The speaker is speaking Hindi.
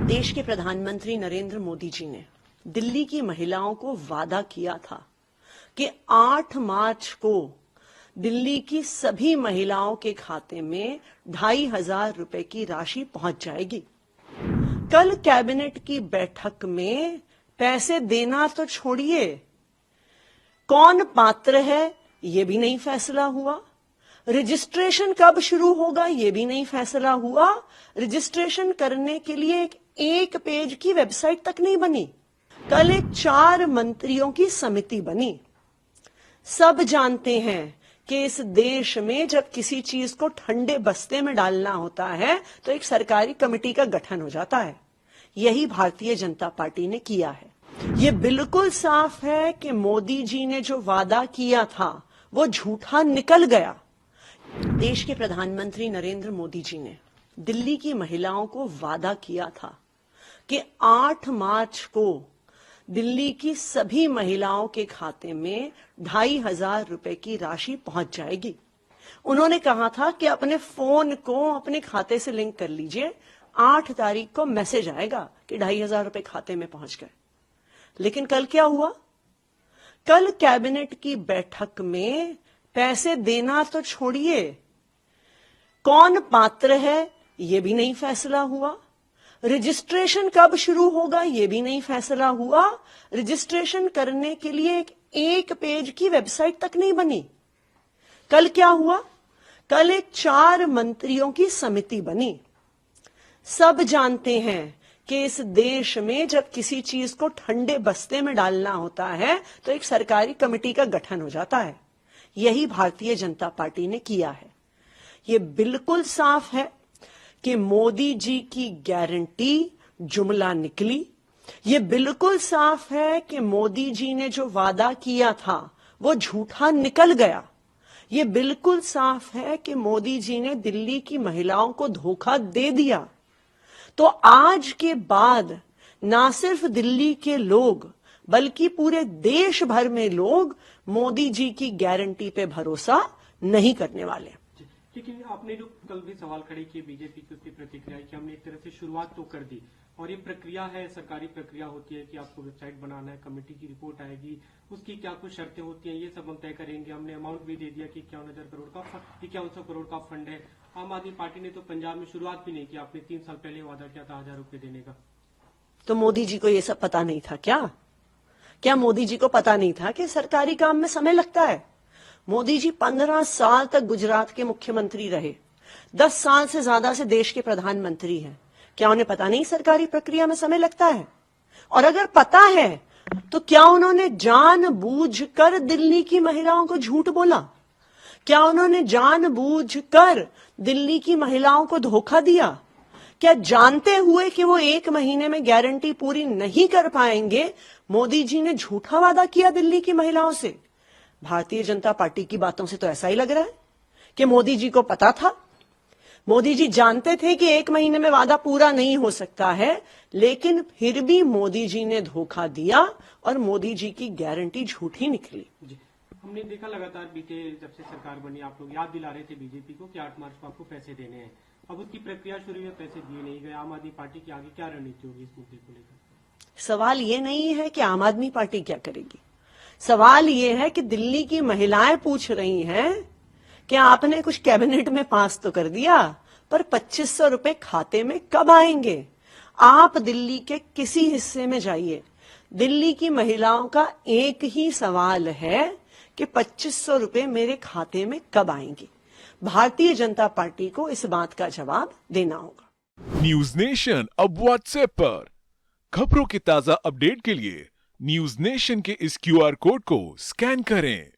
देश के प्रधानमंत्री नरेंद्र मोदी जी ने दिल्ली की महिलाओं को वादा किया था कि 8 मार्च को दिल्ली की सभी महिलाओं के खाते में 2,500 रुपए की राशि पहुंच जाएगी। कल कैबिनेट की बैठक में पैसे देना तो छोड़िए, कौन पात्र है ये भी नहीं फैसला हुआ। रजिस्ट्रेशन कब शुरू होगा ये भी नहीं फैसला हुआ। रजिस्ट्रेशन करने के लिए एक पेज की वेबसाइट तक नहीं बनी। कल एक 4 मंत्रियों की समिति बनी। सब जानते हैं कि इस देश में जब किसी चीज को ठंडे बस्ते में डालना होता है तो एक सरकारी कमेटी का गठन हो जाता है। यही भारतीय जनता पार्टी ने किया है। ये बिल्कुल साफ है कि मोदी जी ने जो वादा किया था वो झूठा निकल गया। देश के प्रधानमंत्री नरेंद्र मोदी जी ने दिल्ली की महिलाओं को वादा किया था कि 8 मार्च को दिल्ली की सभी महिलाओं के खाते में 2,500 रुपए की राशि पहुंच जाएगी। उन्होंने कहा था कि अपने फोन को अपने खाते से लिंक कर लीजिए, 8 तारीख को मैसेज आएगा कि 2,500 रुपए खाते में पहुंच गए। लेकिन कल क्या हुआ? कल कैबिनेट की बैठक में पैसे देना तो छोड़िए, कौन पात्र है ये भी नहीं फैसला हुआ। रजिस्ट्रेशन कब शुरू होगा ये भी नहीं फैसला हुआ। रजिस्ट्रेशन करने के लिए एक पेज की वेबसाइट तक नहीं बनी। कल क्या हुआ? कल एक 4 मंत्रियों की समिति बनी। सब जानते हैं कि इस देश में जब किसी चीज को ठंडे बस्ते में डालना होता है तो एक सरकारी कमेटी का गठन हो जाता है। यही भारतीय जनता पार्टी ने किया है। ये बिल्कुल साफ है कि मोदी जी की गारंटी जुमला निकली। ये बिल्कुल साफ है कि मोदी जी ने जो वादा किया था वो झूठा निकल गया। ये बिल्कुल साफ है कि मोदी जी ने दिल्ली की महिलाओं को धोखा दे दिया। तो आज के बाद ना सिर्फ दिल्ली के लोग बल्कि पूरे देश भर में लोग मोदी जी की गारंटी पे भरोसा नहीं करने वाले। लेकिन आपने जो कल भी सवाल खड़े किए बीजेपी की, उसकी प्रतिक्रिया कि हमने एक तरह से शुरुआत तो कर दी और ये प्रक्रिया है, सरकारी प्रक्रिया होती है कि आपको वेबसाइट बनाना है, कमेटी की रिपोर्ट आएगी, उसकी क्या कुछ शर्तें होती हैं, ये सब हम तय करेंगे। हमने अमाउंट भी दे दिया कि 51,000 करोड़ का 5100 करोड़ का फंड है। आम आदमी पार्टी ने तो पंजाब में शुरुआत भी नहीं की। आपने 3 साल पहले वादा किया था 1,000 रुपए देने का। तो मोदी जी को ये सब पता नहीं था क्या मोदी जी को पता नहीं था कि सरकारी काम में समय लगता है? मोदी जी 15 साल तक गुजरात के मुख्यमंत्री रहे, 10 साल से ज्यादा से देश के प्रधानमंत्री हैं। क्या उन्हें पता नहीं सरकारी प्रक्रिया में समय लगता है? और अगर पता है तो क्या उन्होंने जानबूझकर दिल्ली की महिलाओं को झूठ बोला? क्या उन्होंने जानबूझकर दिल्ली की महिलाओं को धोखा दिया? क्या जानते हुए कि वो 1 महीने में गारंटी पूरी नहीं कर पाएंगे मोदी जी ने झूठा वादा किया दिल्ली की महिलाओं से? भारतीय जनता पार्टी की बातों से तो ऐसा ही लग रहा है कि मोदी जी को पता था। मोदी जी जानते थे कि 1 महीने में वादा पूरा नहीं हो सकता है, लेकिन फिर भी मोदी जी ने धोखा दिया और मोदी जी की गारंटी झूठी निकली। हमने देखा लगातार बीते जब से सरकार बनी आप लोग याद दिला रहे थे बीजेपी को कि 8 मार्च को आपको पैसे देने हैं। अब उसकी प्रक्रिया शुरू हुई, पैसे दिए नहीं गए। आम आदमी पार्टी की आगे क्या रणनीति होगी इस मुद्दे को लेकर? सवाल ये नहीं है कि आम आदमी पार्टी क्या करेगी। सवाल ये है कि दिल्ली की महिलाएं पूछ रही हैं कि आपने कुछ कैबिनेट में पास तो कर दिया, पर 2,500 रुपए खाते में कब आएंगे? आप दिल्ली के किसी हिस्से में जाइए, दिल्ली की महिलाओं का एक ही सवाल है कि 2,500 रुपए मेरे खाते में कब आएंगे। भारतीय जनता पार्टी को इस बात का जवाब देना होगा। न्यूज नेशन अब व्हाट्सएप पर खबरों के ताजा अपडेट के लिए न्यूज नेशन के इस QR कोड को स्कैन करें।